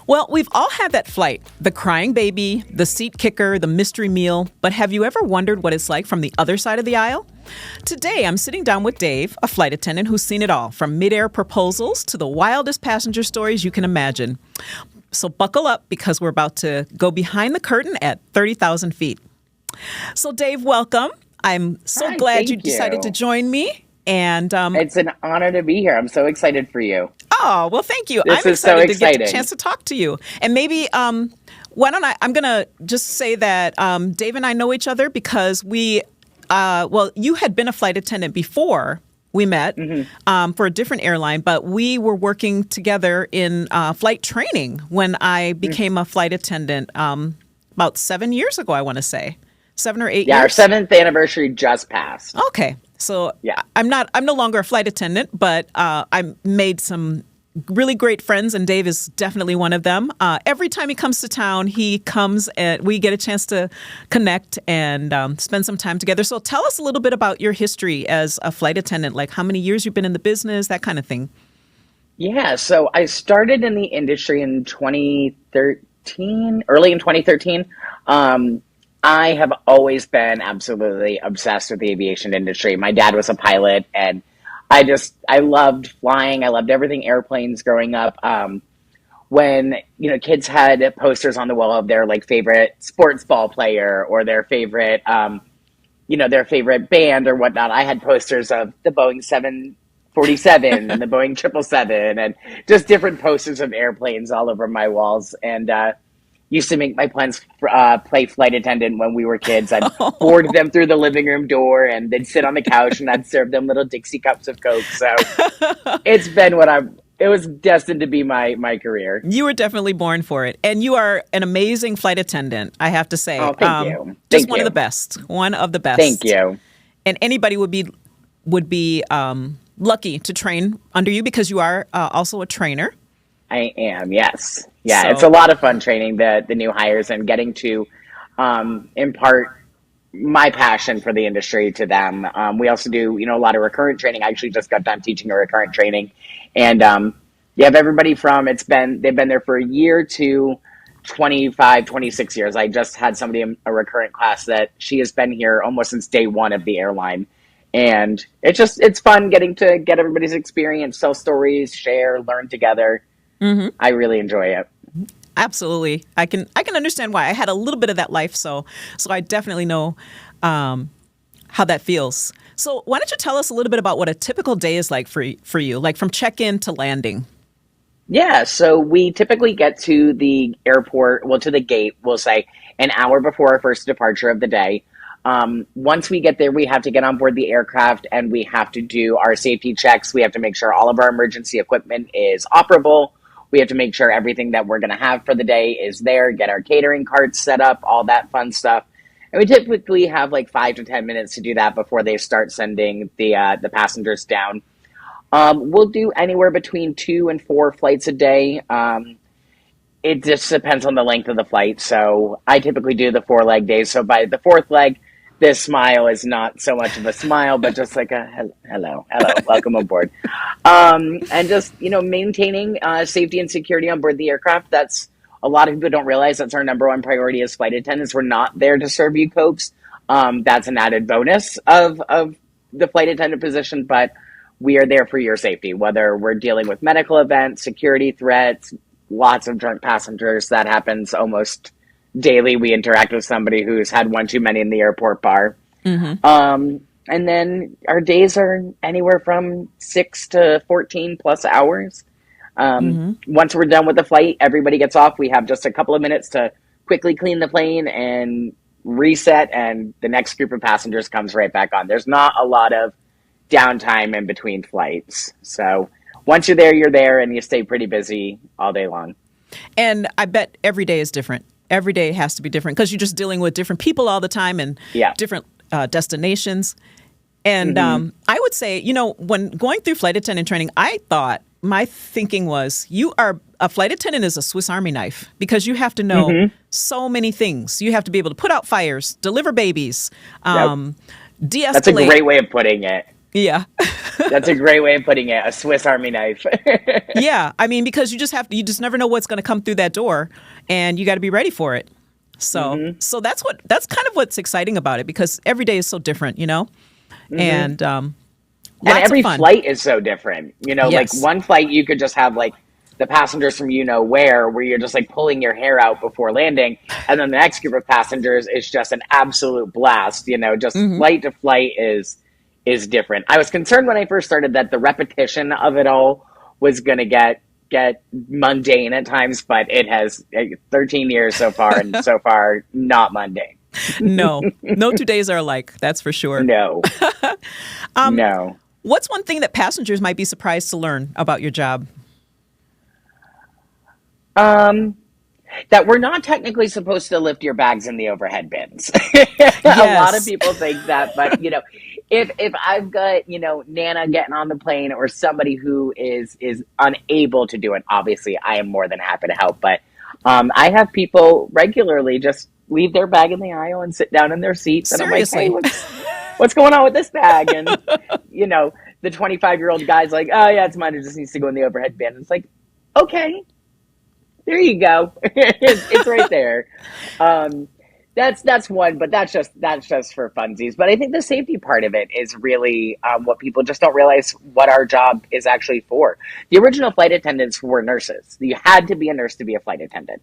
Well, we've all had that flight, the crying baby, the seat kicker, the mystery meal, but have you ever wondered what it's like from the other side of the aisle? Today, I'm sitting down with Dave, a flight attendant who's seen it all, from midair proposals to the wildest passenger stories you can imagine. So buckle up because we're about to go behind the curtain at 30,000 feet. So Dave, welcome. I'm so glad you decided to join me. And it's an honor to be here. I'm so excited for you. Oh, well, thank you. This I'm is so excited to exciting. get a chance to talk to you. And maybe, why don't I'm going to just say that Dave and I know each other because you had been a flight attendant before we met for a different airline, but we were working together in flight training when I became a flight attendant about 7 years ago, I want to say. 7 or 8 years. Yeah, our 7th anniversary just passed. Okay. So yeah. I'm no longer a flight attendant, but I made some really great friends, and Dave is definitely one of them. Every time he comes to town, he comes and we get a chance to connect and spend some time together. So tell us a little bit about your history as a flight attendant, like how many years you've been in the business, that kind of thing. Yeah, so I started in the industry in 2013, early in 2013. I have always been absolutely obsessed with the aviation industry. My dad was a pilot, and I loved flying. I loved everything airplanes growing up. When, kids had posters on the wall of their favorite sports ball player or their favorite, their favorite band or whatnot, I had posters of the Boeing 747 and the Boeing 777 and just different posters of airplanes all over my walls. And, used to make my plans play flight attendant when we were kids. I'd board them through the living room door, and they'd sit on the couch, and I'd serve them little Dixie cups of Coke. So it's been it was destined to be my career. You were definitely born for it. And you are an amazing flight attendant, I have to say. Oh, thank you. Just one of the best. One of the best. Thank you. And anybody would be lucky to train under you because you are also a trainer. I am, yes. Yeah, it's a lot of fun training the new hires and getting to impart my passion for the industry to them. We also do, a lot of recurrent training. I actually just got done teaching a recurrent training. And you have everybody from, they've been there for a year to 25, 26 years. I just had somebody in a recurrent class that she has been here almost since day one of the airline. And it's fun getting to get everybody's experience, tell stories, share, learn together. Mm-hmm. I really enjoy it. Absolutely. I can understand why. I had a little bit of that life, so I definitely know how that feels. So why don't you tell us a little bit about what a typical day is like for you, like from check-in to landing? Yeah, so we typically get to the airport, to the gate, we'll say, an hour before our first departure of the day. Once we get there, we have to get on board the aircraft and we have to do our safety checks. We have to make sure all of our emergency equipment is operable. We have to make sure everything that we're going to have for the day is there, get our catering carts set up, all that fun stuff. And we typically have 5 to 10 minutes to do that before they start sending the passengers down. We'll do anywhere between 2 and 4 flights a day. It just depends on the length of the flight. So I typically do the 4-leg days. So by the 4th leg, this smile is not so much of a smile, but just like a hello, welcome aboard. And just, maintaining safety and security on board the aircraft. That's a lot of people don't realize that's our number one priority as flight attendants. We're not there to serve you Cokes. That's an added bonus of the flight attendant position, but we are there for your safety, whether we're dealing with medical events, security threats, lots of drunk passengers. That happens almost daily. We interact with somebody who's had one too many in the airport bar. Mm-hmm. And then our days are anywhere from 6 to 14 plus hours. Once we're done with the flight, everybody gets off. We have just a couple of minutes to quickly clean the plane and reset, and the next group of passengers comes right back on. There's not a lot of downtime in between flights. So once you're there, and you stay pretty busy all day long. And I bet every day is different. Every day has to be different because you're just dealing with different people all the time and different destinations. And I would say, when going through flight attendant training, I thought my thinking was a flight attendant is a Swiss Army knife because you have to know so many things. You have to be able to put out fires, deliver babies, de-escalate. That's a great way of putting it. Yeah. That's a great way of putting it. A Swiss Army knife. Yeah. I mean, because you just never know what's going to come through that door, and you got to be ready for it. So that's kind of what's exciting about it, because every day is so different, and And lots of every fun. flight is so different. Like Yes. one flight you could just have like the passengers from where you're just like pulling your hair out before landing. And then the next group of passengers is just an absolute blast. Just flight to flight is different. I was concerned when I first started that the repetition of it all was gonna get mundane at times, but it has 13 years so far, and so far not mundane. No 2 days are alike. That's for sure. No. No. What's one thing that passengers might be surprised to learn about your job? That we're not technically supposed to lift your bags in the overhead bins. A lot of Yes. people think that, but if I've got, Nana getting on the plane, or somebody who is unable to do it, obviously I am more than happy to help. But I have people regularly just leave their bag in the aisle and sit down in their seats, and I'm like, hey, Seriously. what's going on with this bag? And the 25-year-old guy's like, oh yeah, it's mine. It just needs to go in the overhead bin. It's like, okay. There you go. It's right there. That's one, but that's just for funsies. But I think the safety part of it is really what people just don't realize what our job is actually for. The original flight attendants were nurses. You had to be a nurse to be a flight attendant,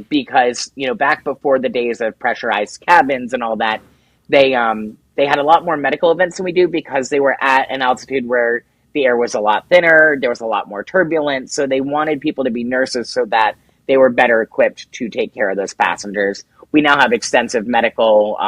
because back before the days of pressurized cabins and all that, they had a lot more medical events than we do, because they were at an altitude where the air was a lot thinner, there was a lot more turbulence, so they wanted people to be nurses so that they were better equipped to take care of those passengers. We now have extensive medical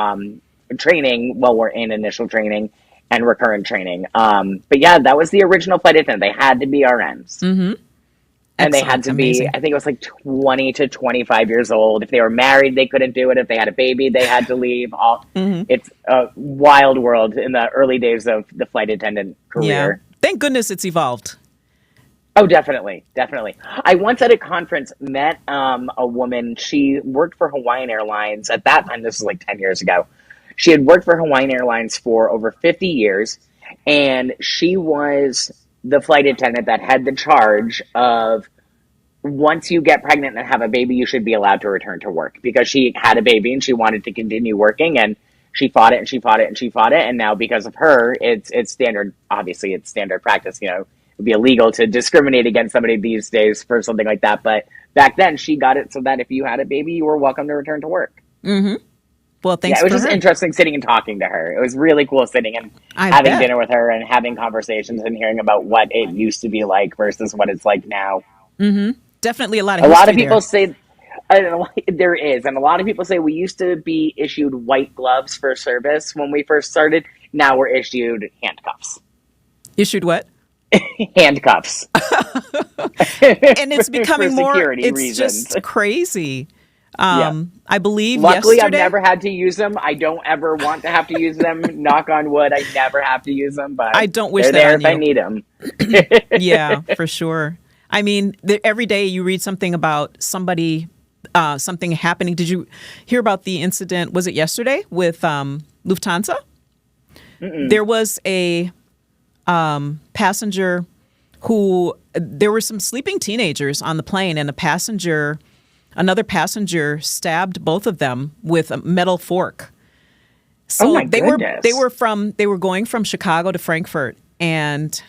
training while we're in initial training and recurrent training. But yeah, that was the original flight attendant. They had to be RNs. And they had Excellent. to be, Amazing. I think it was like 20 to 25 years old. If they were married, they couldn't do it. If they had a baby, they had to leave. It's a wild world in the early days of the flight attendant Yeah. career. Thank goodness it's evolved. Oh, definitely. Definitely. I once at a conference met a woman. She worked for Hawaiian Airlines. At that time, this was like 10 years ago. She had worked for Hawaiian Airlines for over 50 years, and she was the flight attendant that had the charge of, once you get pregnant and have a baby, you should be allowed to return to work, because she had a baby and she wanted to continue working, and she fought it and she fought it and she fought it. And now because of her, it's standard. Obviously it's standard practice, it'd be illegal to discriminate against somebody these days for something like that. But back then she got it so that if you had a baby, you were welcome to return to work. Well, thanks Yeah, it was for just her. interesting sitting and talking to her. It was really cool sitting and I having bet. dinner with her and having conversations and hearing about what it used to be like versus what it's like now. Definitely a lot of A lot history of people there. say there is, and a lot of people say we used to be issued white gloves for service when we first started. Now we're issued handcuffs. Issued what? Handcuffs And it's for becoming more, security it's reasons. just crazy. Yeah. I believe Luckily, I've yesterday. never had to use them. I don't ever want to have to use them. Knock on wood, I never have to use them, but I don't wish they're that there on if I you. need them. Yeah, for sure. I mean, every day you read something about somebody, something happening. Did you hear about the incident? Was it yesterday with Lufthansa? There was a passenger who, there were some sleeping teenagers on the plane, and another passenger stabbed both of them with a metal fork. So Oh my they goodness. they were going from Chicago to Frankfurt, and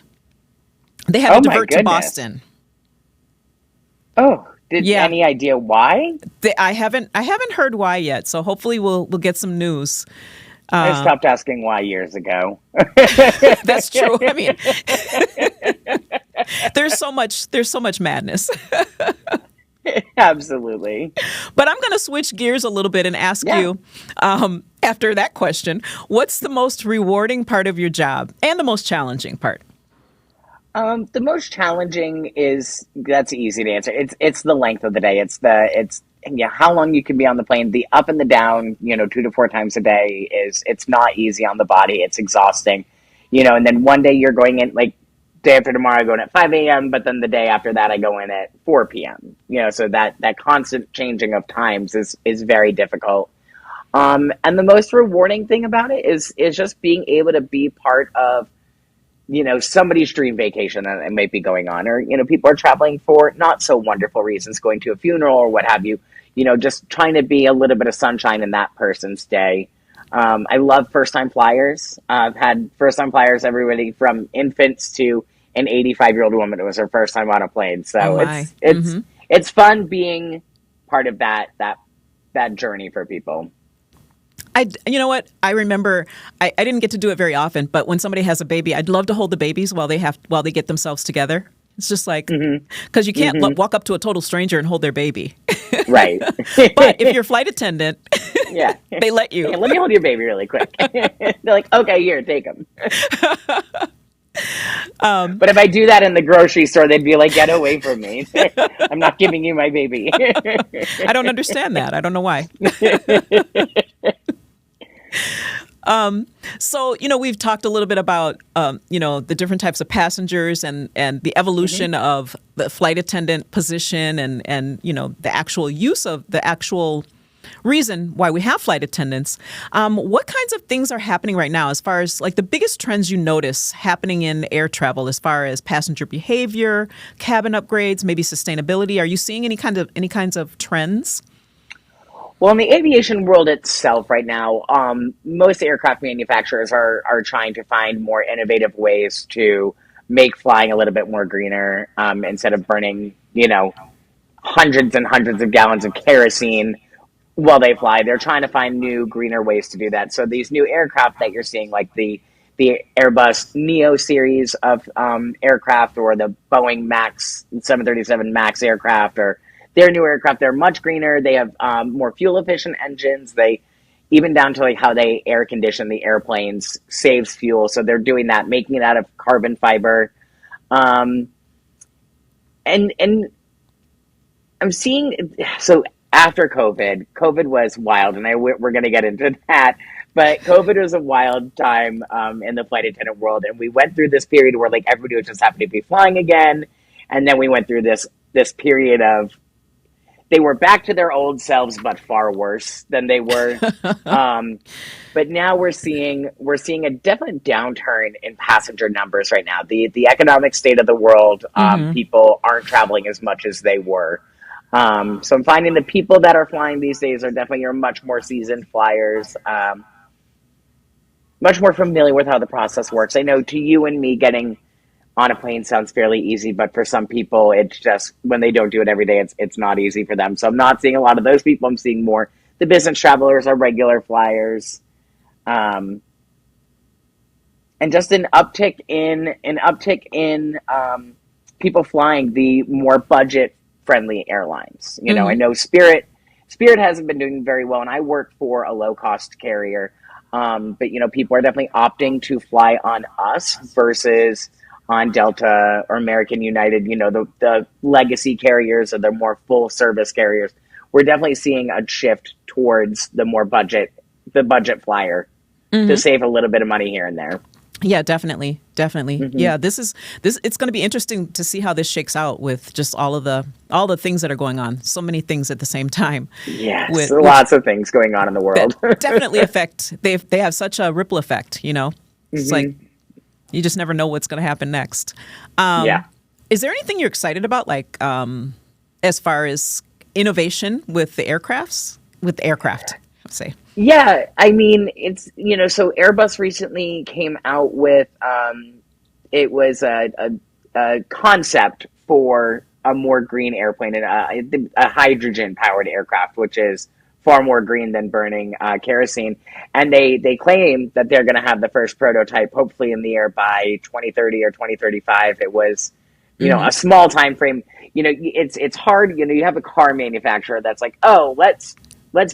they had Oh to my divert to goodness. Boston. Oh, Yeah. any idea why? I haven't heard why yet, so hopefully we'll get some news. I stopped asking why years ago. That's true. I mean, there's so much madness. Absolutely. But I'm going to switch gears a little bit and ask Yeah. you, after that question, what's the most rewarding part of your job and the most challenging part? The most challenging that's easy to answer. It's the length of the day. It's how long you can be on the plane. The up and the down, 2 to 4 times a day it's not easy on the body. It's exhausting, and then one day you're going in, like day after tomorrow I go in at 5 a.m., but then the day after that I go in at 4 p.m. So that constant changing of times is very difficult. And the most rewarding thing about it is just being able to be part of, somebody's dream vacation that it might be going on, or, people are traveling for not so wonderful reasons, going to a funeral or what have you, just trying to be a little bit of sunshine in that person's day. I love first time flyers. I've had first time flyers, everybody from infants to an 85-year-old woman. It was her first time on a plane. Oh So my. it's fun being part of that journey for people. You know what? I remember I didn't get to do it very often, but when somebody has a baby, I'd love to hold the babies while they get themselves together. It's just like, because you can't walk up to a total stranger and hold their baby. Right. But if you're a flight attendant, yeah, they let you. Hey, let me hold your baby really quick. They're like, okay, here, take him. But if I do that in the grocery store, they'd be like, get away from me. I'm not giving you my baby. I don't understand that. I don't know why. So, we've talked a little bit about, the different types of passengers and the evolution of the flight attendant position and the actual use of the actual reason why we have flight attendants. What kinds of things are happening right now as far as like the biggest trends you notice happening in air travel as far as passenger behavior, cabin upgrades, maybe sustainability? Are you seeing any kinds of trends? Well, in the aviation world itself right now, most aircraft manufacturers are trying to find more innovative ways to make flying a little bit more greener, instead of burning, hundreds and hundreds of gallons of kerosene while they fly. They're trying to find new, greener ways to do that. So these new aircraft that you're seeing, like the Airbus Neo series of aircraft, or the Boeing Max 737 Max aircraft, or their new aircraft, they're much greener. They have more fuel efficient engines. They even down to like how they air condition the airplanes saves fuel. So they're doing that, making it out of carbon fiber. And I'm seeing, so after COVID was wild, and we're going to get into that. But COVID was a wild time in the flight attendant world, and we went through this period where like everybody was just happy to be flying again, and then we went through this period of they were back to their old selves, but far worse than they were. But now we're seeing a definite downturn in passenger numbers right now. The economic state of the world, people aren't traveling as much as they were. So I'm finding the people that are flying these days are definitely much more seasoned flyers, much more familiar with how the process works. I know to you and me, getting on a plane sounds fairly easy, but for some people, it's just when they don't do it every day, it's not easy for them. So I'm not seeing a lot of those people. I'm seeing more the business travelers, or regular flyers, and just an uptick in people flying the more budget friendly airlines. I know Spirit hasn't been doing very well, and I work for a low cost carrier. But people are definitely opting to fly on us versus on Delta or American United, the legacy carriers or the more full service carriers. We're definitely seeing a shift towards the budget flyer to save a little bit of money here and there. Yeah, definitely. Yeah, this it's going to be interesting to see how this shakes out with just all the things that are going on. So many things at the same time. Yes, lots of things going on in the world. Definitely affect. They have such a ripple effect. It's like you just never know what's going to happen next. Is there anything you're excited about, like as far as innovation with the aircraft? Let's say. Yeah, I mean, it's, so Airbus recently came out with, it was a concept for a more green airplane, and a hydrogen-powered aircraft, which is far more green than burning kerosene. And they claim that they're going to have the first prototype, hopefully in the air by 2030 or 2035. It was, a small time frame. It's hard. You have a car manufacturer that's like, oh, let's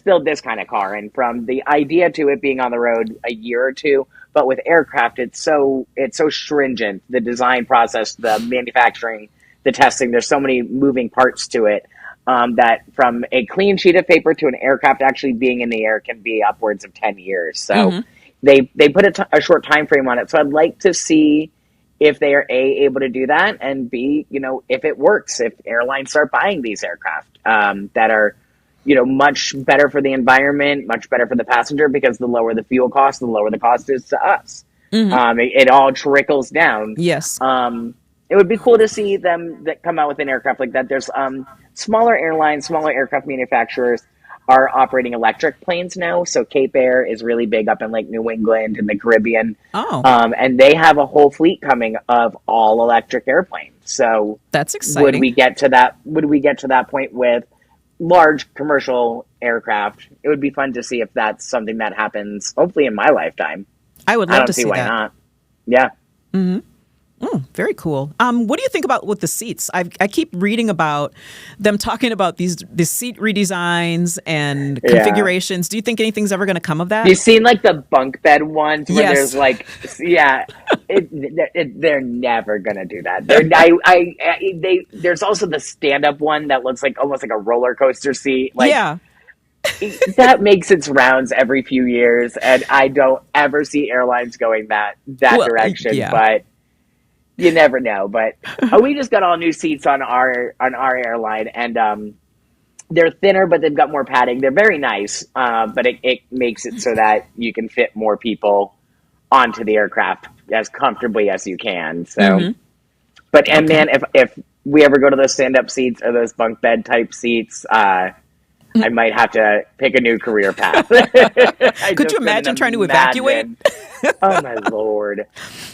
build this kind of car. And from the idea to it being on the road a year or two, but with aircraft, it's so stringent, the design process, the manufacturing, the testing, there's so many moving parts to it, that from a clean sheet of paper to an aircraft actually being in the air can be upwards of 10 years. So they put a short time frame on it. So I'd like to see if they are able to do that, and B, if it works, if airlines start buying these aircraft, that are, much better for the environment, much better for the passenger, because the lower the fuel cost, the lower the cost is to us. It all trickles down. Yes. It would be cool to see them that come out with an aircraft like that. There's smaller airlines, smaller aircraft manufacturers are operating electric planes now. So Cape Air is really big up in like New England and the Caribbean. Oh. And they have a whole fleet coming of all electric airplanes. So that's exciting. Would we get to that point with large commercial aircraft? It would be fun to see if that's something that happens, hopefully in my lifetime. I would love to see why that. not. Yeah. Very cool. What do you think about with the seats? I keep reading about them talking about these seat redesigns and configurations. Do you think anything's ever going to come of that? You've seen like the bunk bed ones where Yes. there's like, they're never going to do that. There's also the stand-up one that looks like almost like a roller coaster seat. Like, yeah. that makes its rounds every few years, and I don't ever see airlines going that direction. Yeah. But you never know. But we just got all new seats on our airline, and they're thinner, but they've got more padding. They're very nice, but it makes it so that you can fit more people onto the aircraft as comfortably as you can. So, but man, if we ever go to those stand-up seats or those bunk bed type seats, I might have to pick a new career path. Could you imagine trying to evacuate? Oh my Lord!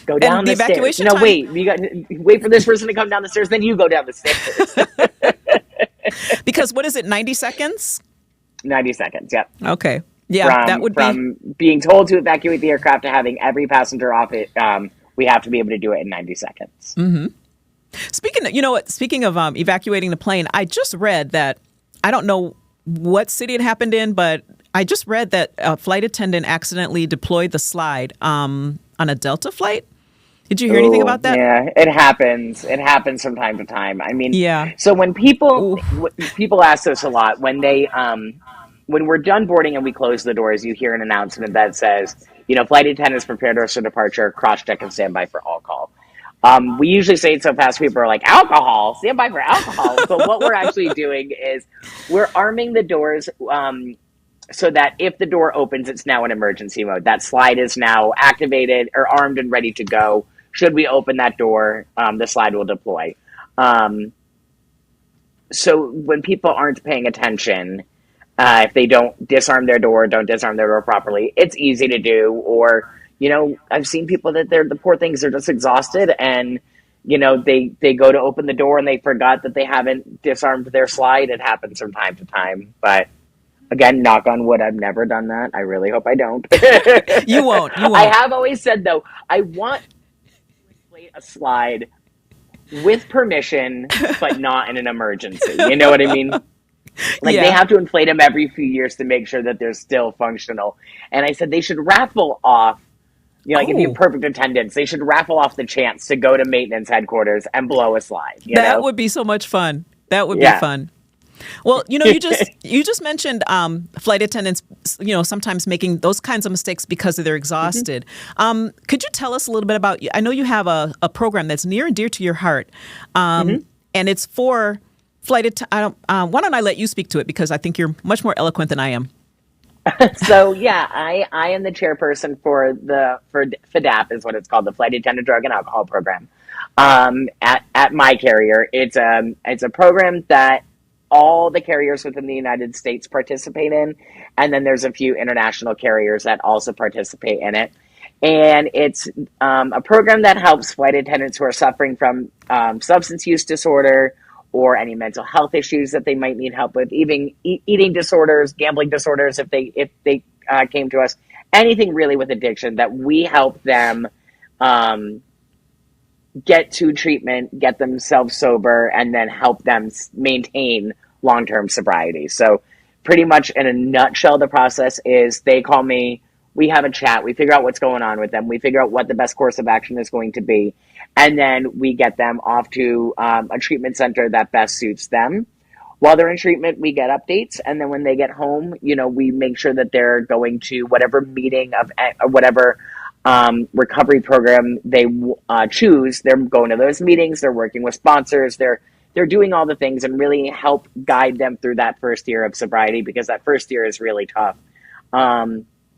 Go down the the evacuation stairs. No, time? wait. You got wait for this person to come down the stairs, then you go down the stairs. Because what is it? 90 seconds? 90 seconds. Yep. Okay. Yeah, that would be from being told to evacuate the aircraft to having every passenger off it. We have to be able to do it in 90 seconds. Speaking of evacuating the plane, I just read that, I don't know what city it happened in, but I just read that a flight attendant accidentally deployed the slide on a Delta flight. Did you hear anything about that? Yeah, it happens. It happens from time to time. I mean, yeah. So when people ask us a lot, when they when we're done boarding and we close the doors, you hear an announcement that says, flight attendants prepare doors for departure, cross-check and stand by for all call. We usually say it so fast, people are like, alcohol, stand by for alcohol. But what we're actually doing is we're arming the doors so that if the door opens, it's now in emergency mode. That slide is now activated or armed and ready to go. Should we open that door, the slide will deploy. So when people aren't paying attention, if they don't disarm their door properly, it's easy to do. Or, I've seen people that the poor things are just exhausted, and, they go to open the door and they forgot that they haven't disarmed their slide. It happens from time to time. But again, knock on wood, I've never done that. I really hope I don't. You won't. I have always said, though, I want a slide with permission, but not in an emergency. You know what I mean? Like, they have to inflate them every few years to make sure that they're still functional. And I said they should raffle off, like if you have perfect attendance, they should raffle off the chance to go to maintenance headquarters and blow a slide. That would be so much fun. That would be fun. Well, you just mentioned flight attendants, sometimes making those kinds of mistakes because they're exhausted. Could you tell us a little bit about? I know you have a program that's near and dear to your heart, and it's for flight attendants. Why don't I let you speak to it, because I think you're much more eloquent than I am. So I am the chairperson for FADAP, is what it's called, the Flight Attendant Drug and Alcohol Program. At my carrier, it's a program that all the carriers within the United States participate in, and then there's a few international carriers that also participate in it. And it's a program that helps flight attendants who are suffering from substance use disorder or any mental health issues that they might need help with, even eating disorders, gambling disorders, if they came to us, anything really with addiction, that we help them get to treatment, get themselves sober, and then help them maintain long-term sobriety. So pretty much in a nutshell, the process is they call me, we have a chat, we figure out what's going on with them, we figure out what the best course of action is going to be, and then we get them off to a treatment center that best suits them. While they're in treatment, we get updates, and then when they get home, we make sure that they're going to whatever meeting of whatever recovery program they choose. They're going to those meetings, they're working with sponsors, they're they're doing all the things and really help guide them through that first year of sobriety, because that first year is really tough.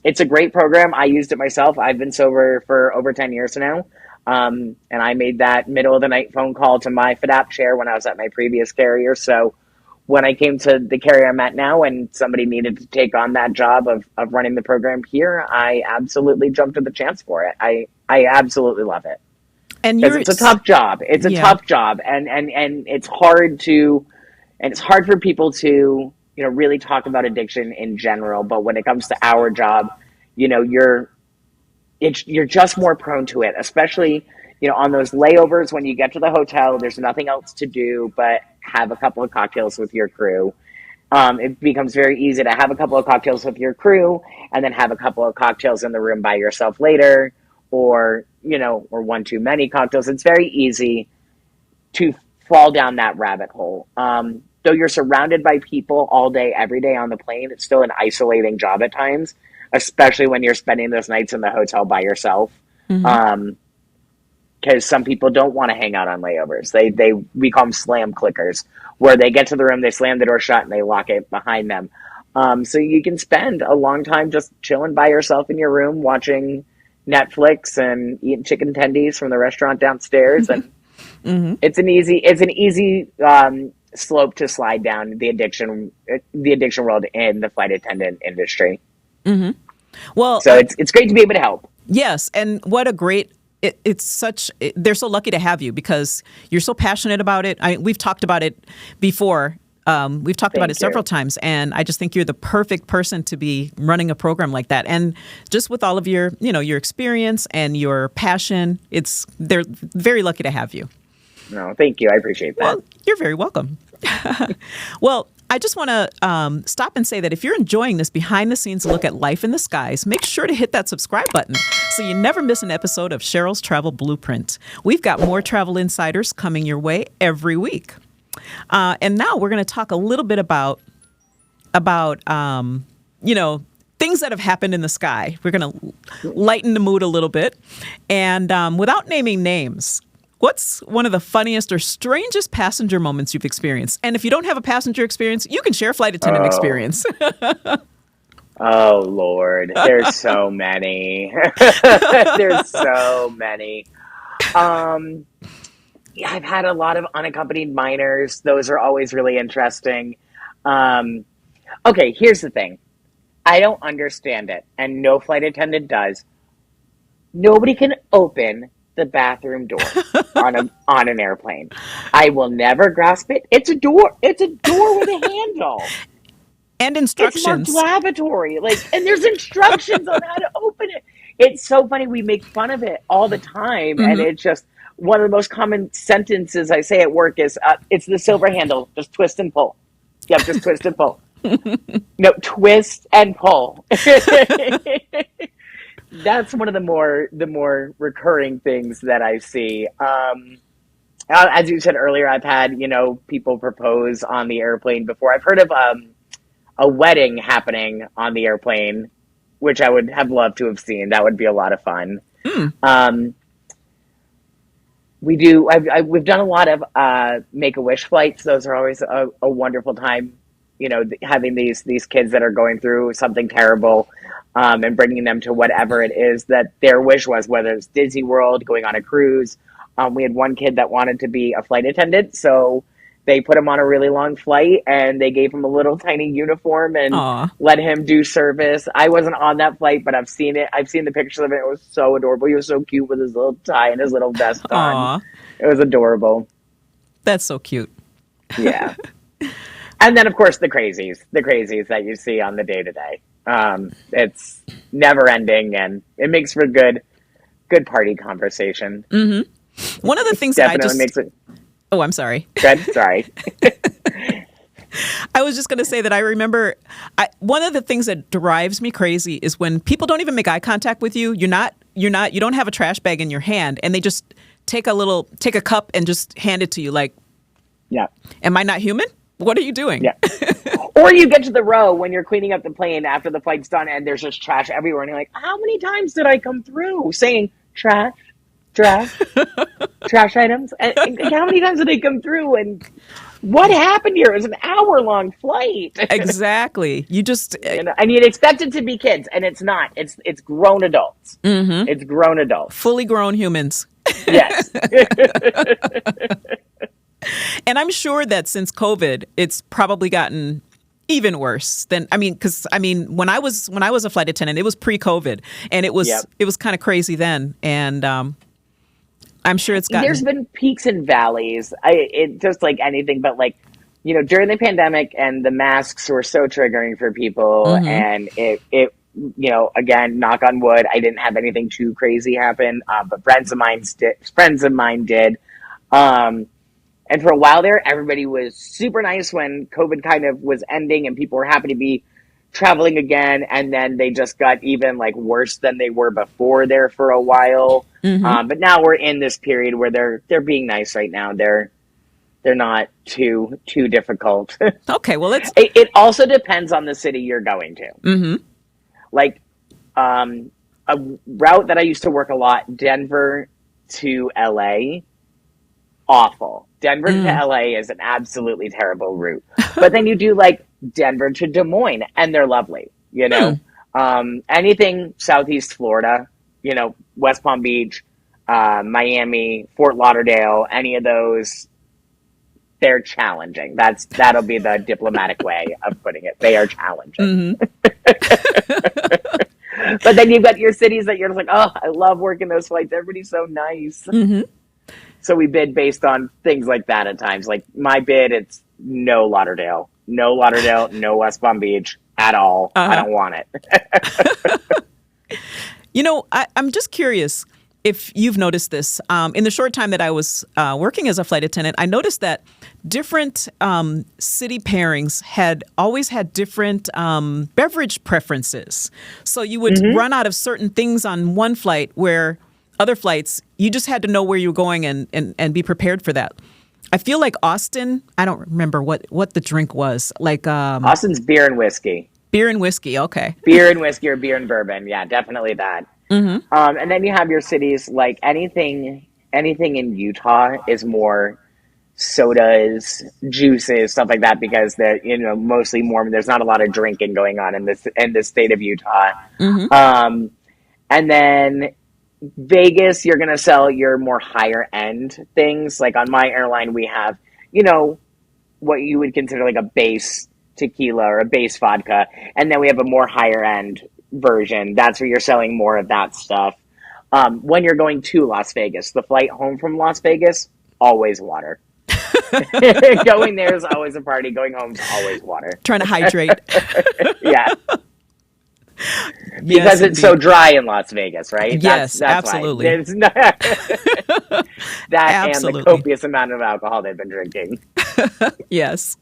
It's a great program. I used it myself. I've been sober for over 10 years now. And I made that middle of the night phone call to my FADAP chair when I was at my previous carrier. So when I came to the carrier I'm at now and somebody needed to take on that job of running the program here, I absolutely jumped at the chance for it. I absolutely love it. And because it's a tough job. It's a tough job. And it's hard for people to, really talk about addiction in general. But when it comes to our job, you're just more prone to it, especially, on those layovers when you get to the hotel, there's nothing else to do but have a couple of cocktails with your crew. It becomes very easy to have a couple of cocktails with your crew and then have a couple of cocktails in the room by yourself later, or one too many cocktails. It's very easy to fall down that rabbit hole. Though you're surrounded by people all day, every day on the plane, it's still an isolating job at times, especially when you're spending those nights in the hotel by yourself. Because some people don't want to hang out on layovers. We call them slam clickers, where they get to the room, they slam the door shut, and they lock it behind them. So you can spend a long time just chilling by yourself in your room, watching Netflix and eating chicken tendies from the restaurant downstairs. And it's an easy slope to slide down the addiction world in the flight attendant industry. Well, so it's great to be able to help. Yes, and what a great. They're so lucky to have you because you're so passionate about it. We've talked about it before. We've talked about it several times, and I just think you're the perfect person to be running a program like that. And just with all of your, your experience and your passion, they're very lucky to have you. No, thank you. I appreciate that. Well, you're very welcome. Well, I just want to stop and say that if you're enjoying this behind-the-scenes look at life in the skies, make sure to hit that subscribe button so you never miss an episode of Cheryl's Travel Blueprint. We've got more travel insiders coming your way every week. And now we're going to talk a little bit about things that have happened in the sky. We're going to lighten the mood a little bit. And without naming names, what's one of the funniest or strangest passenger moments you've experienced? And if you don't have a passenger experience, you can share a flight attendant experience. Oh, Lord. There's so many. There's so many. Yeah, I've had a lot of unaccompanied minors. Those are always really interesting. Okay, here's the thing. I don't understand it, and no flight attendant does. Nobody can open the bathroom door on an airplane. I will never grasp it. It's a door. It's a door with a handle. And instructions. It's marked lavatory. And there's instructions on how to open it. It's so funny. We make fun of it all the time, and it's just one of the most common sentences I say at work is, it's the silver handle. Just twist and pull. Yep, just twist and pull. No, twist and pull. That's one of the more recurring things that I see. As you said earlier, I've had, people propose on the airplane before. I've heard of a wedding happening on the airplane, which I would have loved to have seen. That would be a lot of fun. We've done a lot of Make-A-Wish flights. Those are always a wonderful time, having these kids that are going through something terrible, and bringing them to whatever it is that their wish was, whether it's Disney World, going on a cruise. We had one kid that wanted to be a flight attendant, so they put him on a really long flight and they gave him a little tiny uniform and let him do service. I wasn't on that flight, but I've seen it. I've seen the pictures of it. It was so adorable. He was so cute with his little tie and his little vest on. It was adorable. That's so cute. Yeah. And then, of course, the crazies that you see on the day-to-day. It's never ending, and it makes for good party conversation. One of the things definitely makes it. Oh, I'm sorry. Good. Sorry. I was just going to say that I remember one of the things that drives me crazy is when people don't even make eye contact with you. You don't have a trash bag in your hand, and they just take a cup and just hand it to you. Like, yeah. Am I not human? What are you doing? Yeah. Or you get to the row when you're cleaning up the plane after the flight's done and there's just trash everywhere. And you're like, how many times did I come through saying trash? trash, trash items. And how many times did they come through? And what happened here? It was an hour-long flight. Exactly. You just, And you'd expect it to be kids, and it's not. It's grown adults. It's grown adults. fully grown humans. Yes. And I'm sure that since COVID, it's probably gotten even worse than, because when I was a flight attendant, it was pre-COVID, and it was Yep. it was kind of crazy then, and I'm sure it's gotten. There's been peaks and valleys. It just like anything, but like, during the pandemic and the masks were so triggering for people, and it again, knock on wood, I didn't have anything too crazy happen, but friends of mine did. And for a while there, everybody was super nice when COVID kind of was ending and people were happy to be traveling again. And then they just got even like worse than they were before there for a while. But now we're in this period where they're being nice right now. They're not too difficult. Okay, well, It also depends on the city you're going to. Like a route that I used to work a lot, Denver to LA, awful. Denver to LA is an absolutely terrible route. But then you do like Denver to Des Moines, and they're lovely. Anything Southeast Florida, West Palm Beach, Miami, Fort Lauderdale, any of those, they're challenging. That'll be the diplomatic way of putting it. They are challenging. But then you've got your cities that you're just like, oh, I love working those flights. Everybody's so nice. So we bid based on things like that at times. Like my bid, it's no Lauderdale, no West Palm Beach at all. I don't want it. I'm just curious if you've noticed this. In the short time that I was working as a flight attendant, I noticed that different city pairings had always had different beverage preferences. So you would run out of certain things on one flight where other flights, you just had to know where you were going and be prepared for that. I feel like Austin, I don't remember what the drink was. Like Austin's beer and whiskey. Beer and whiskey, okay. Beer and whiskey or beer and bourbon. Yeah, definitely that. And then you have your cities, like anything in Utah is more sodas, juices, stuff like that, because they're mostly Mormon. There's not a lot of drinking going on in the state of Utah. And then Vegas, you're gonna sell your more higher end things. Like on my airline, we have what you would consider like a base tequila or a base vodka, and then we have a more higher end version. That's where you're selling more of that stuff. When you're going to Las Vegas, the flight home from Las Vegas, always water. Going there is always a party. Going home is always water. Trying to hydrate. Yeah. Because Yes, it's so dry in Las Vegas, right? Yes, that's absolutely. Why. That Absolutely. and the copious amount of alcohol they've been drinking. Yes.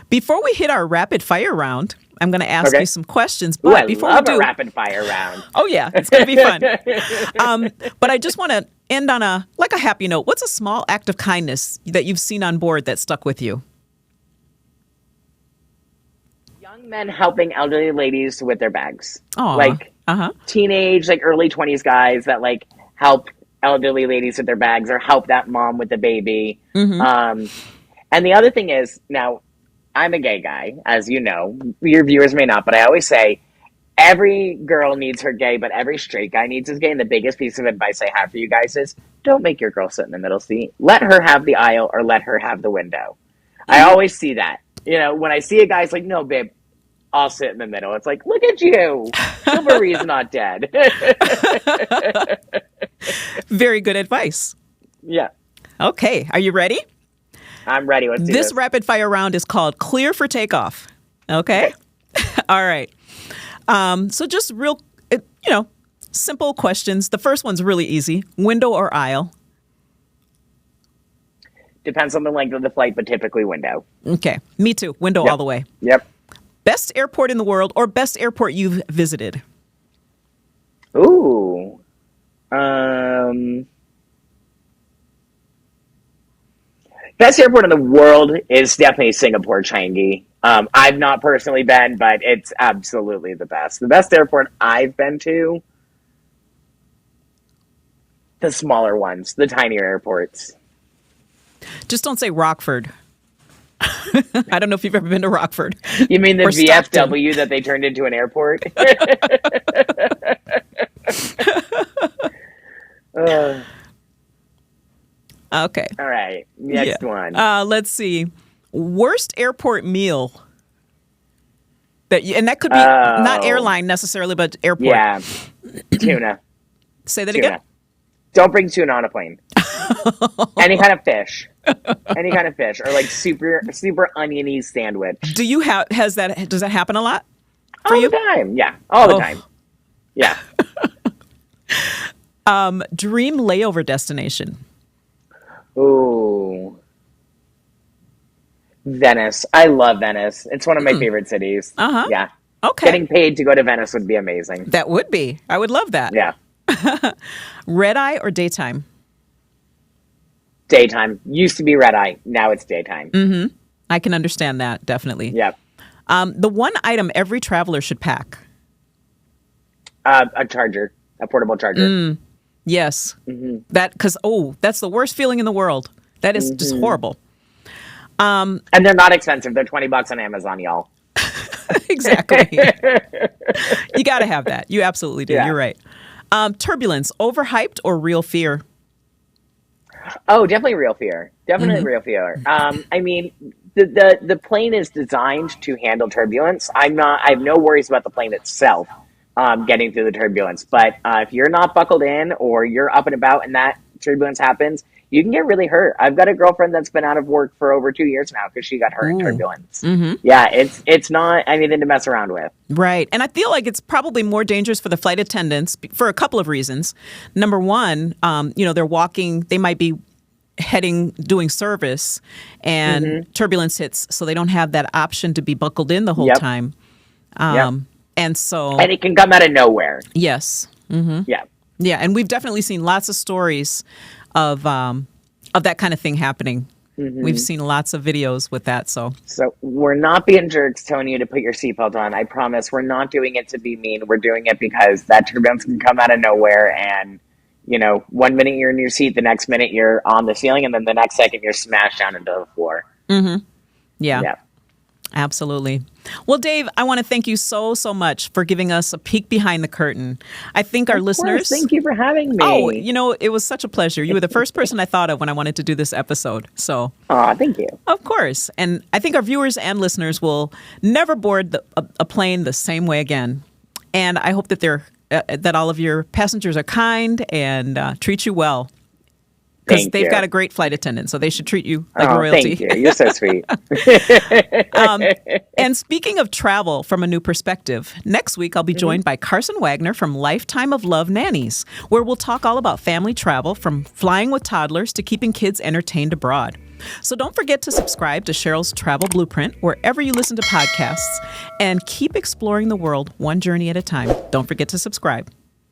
Before we hit our rapid fire round, I'm going to ask you some questions. But before love we do, a rapid fire round. Oh yeah, it's going to be fun. But I just want to end on a happy note. What's a small act of kindness that you've seen on board that stuck with you? Young men helping elderly ladies with their bags. Aww. Like teenage, like early 20s guys that like help elderly ladies with their bags or help that mom with the baby. And the other thing is, now, I'm a gay guy, as you know. Your viewers may not, but I always say, every girl needs her gay, but every straight guy needs his gay. And the biggest piece of advice I have for you guys is, don't make your girl sit in the middle seat. Let her have the aisle or let her have the window. I always see that. When I see a guy, it's like, no, babe, I'll sit in the middle. It's like, look at you. Chivalry's not dead. Very good advice. Yeah. Okay, are you ready? I'm ready. Let's do this. This rapid fire round is called Clear for Takeoff. Okay? All right. So just real, simple questions. The first one's really easy. Window or aisle? Depends on the length of the flight, but typically window. Okay. Me too. Window all the way. Yep. Best airport in the world or best airport you've visited? Ooh. Best airport in the world is definitely Singapore Changi. I've not personally been, but it's absolutely the best. The best airport I've been to, The smaller ones, the tinier airports. Just don't say Rockford. I don't know if you've ever been to Rockford. You mean the Or Stockton. VFW that they turned into an airport? Okay. All right. Next one. Let's see. Worst airport meal. And that could be not airline necessarily, but airport. Yeah. Tuna. Say that Tuna. again? Don't bring tuna on a plane. Any kind of fish. Any kind of fish. Or like super oniony sandwich. Does that happen a lot for All you? the time. Yeah. All the time. Yeah. Dream layover destination. Ooh. Venice. I love Venice. It's one of my favorite cities. Uh-huh. Yeah. Okay. Getting paid to go to Venice would be amazing. That would be. I would love that. Yeah. Red eye or daytime? Daytime. Used to be red eye. Now it's daytime. Mm-hmm. I can understand that, definitely. Yep. The one item every traveler should pack. A charger. A portable charger. Yes. Mm-hmm. That's the worst feeling in the world. That is just horrible. And they're not expensive. They're $20 on Amazon, y'all. Exactly. You got to have that. You absolutely do. Yeah. You're right. Turbulence, overhyped or real fear? Oh, definitely real fear. Definitely real fear. I mean, the plane is designed to handle turbulence. I have no worries about the plane itself getting through the turbulence. But if you're not buckled in or you're up and about and that turbulence happens, you can get really hurt. I've got a girlfriend that's been out of work for over 2 years now because she got hurt in turbulence. Mm-hmm. Yeah, it's not anything to mess around with. Right. And I feel like it's probably more dangerous for the flight attendants for a couple of reasons. Number one, they're walking, they might be doing service and turbulence hits, so they don't have that option to be buckled in the whole time. And it can come out of nowhere. Yes. Mm-hmm. Yeah. Yeah, and we've definitely seen lots of stories of that kind of thing happening. Mm-hmm. We've seen lots of videos with that. So we're not being jerks telling you to put your seatbelt on. I promise we're not doing it to be mean. We're doing it because that turbulence can come out of nowhere and, 1 minute you're in your seat, the next minute you're on the ceiling, and then the next second you're smashed down into the floor. Mm-hmm. Yeah. Absolutely. Well, Dave, I want to thank you so, so much for giving us a peek behind the curtain. I think our listeners... Thank you for having me. Oh, it was such a pleasure. You were the first person I thought of when I wanted to do this episode. So, thank you. Of course. And I think our viewers and listeners will never board a plane the same way again. And I hope that that all of your passengers are kind and treat you well. Because they've got a great flight attendant, so they should treat you like royalty. Thank you. You're so sweet. And speaking of travel from a new perspective, next week I'll be joined by Carson Wagner from Lifetime of Love Nannies, where we'll talk all about family travel, from flying with toddlers to keeping kids entertained abroad. So don't forget to subscribe to Cheryl's Travel Blueprint wherever you listen to podcasts, and keep exploring the world one journey at a time. Don't forget to subscribe.